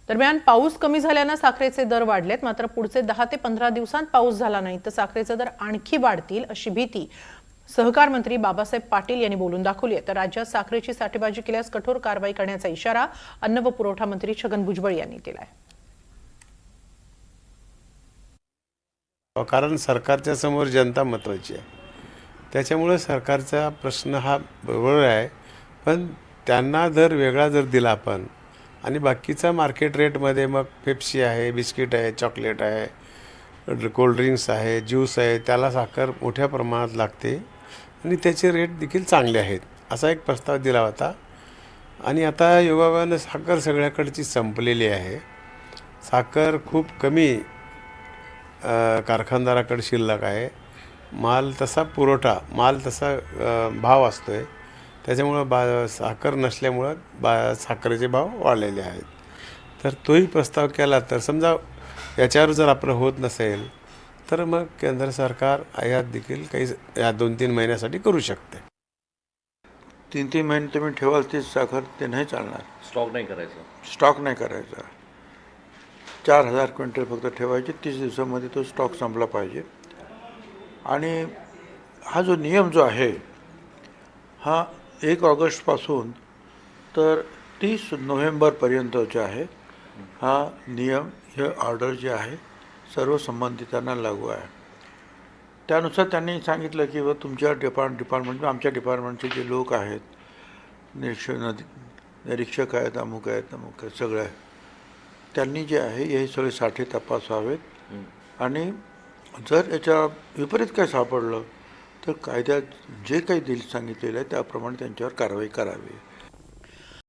दरम्यान पाऊस कमी झाल्यानं साखरेचे दर वाढलेत, मात्र पुढचे 10 ते 15 दिवसांत पाऊस झाला नाही तर साखरेचे दर आणखी वाढतील अशी भीती सहकार मंत्री बाबासाहेब पाटील यांनी बोलून दाखवली आहे। तर राज्यात साखरेची साठेबाजी केल्यास कठोर कारवाई करण्याचा इशारा अन्न व पुरवठा मंत्री छगन भुजबळ यांनी दिला आहे। कारण सरकारच्या समोर जनता महत्त्वाची आहे, त्याच्यामुळे सरकारचा प्रश्न हा बरोबर आहे, पण त्यांना जर वेगळा जर दिला आपण आणि बाकीचा मार्केट रेटमध्ये मग पेप्सी आहे, बिस्किट आहे, चॉकलेट आहे, कोल्ड्रिंक्स आहे, ज्यूस आहे, त्याला साखर मोठ्या प्रमाणात लागते आणि त्याचे रेट देखील चांगले आहेत असा एक प्रस्ताव दिला होता। आणि आता योगायोगानं साखर सगळ्याकडची संपलेली आहे। साखर खूप कमी कारखानदाराकडे शिल्लक आहे। माल तसा पुरवठा, माल तसा भाव असतो आहे, त्याच्यामुळं साखर नसल्यामुळं साखरेचे भाव वाढलेले आहेत। तर तोही प्रस्ताव केला तर समजा याच्यावर जर आपलं होत नसेल तर मग केंद्र सरकार आयात देखील काही या 2-3 महिन्यासाठी करू शकते। 3-3 महिने तुम्ही ठेवाल ती साखर ते नाही चालणार। स्टॉक नाही करायचा, स्टॉक नाही करायचा। 4000 क्विंटल फक्त ठेवायचे, 30 दिवसामध्ये तो स्टॉक संपला पाहिजे। आणि हा जो नियम जो आहे हा 1 ऑगस्टपासून तर 30 नोव्हेंबरपर्यंतचा आहे। हा नियम, हे ऑर्डर जे आहे सर्व संबंधितांना लागू आहे। त्यानुसार त्यांनी सांगितलं की व तुमच्या डिपार्टमेंट आमच्या डिपार्टमेंटचे जे लोक आहेत, निरीक्षक आहेत, अमुक आहेत सगळे, त्यांनी जे आहे हे सगळे साठे तपासावेत आणि जर याच्या विपरीत काय सापडलं तर कायद्यात जे काही सांगितलेलं आहे त्याप्रमाणे त्यांच्यावर कारवाई करावी।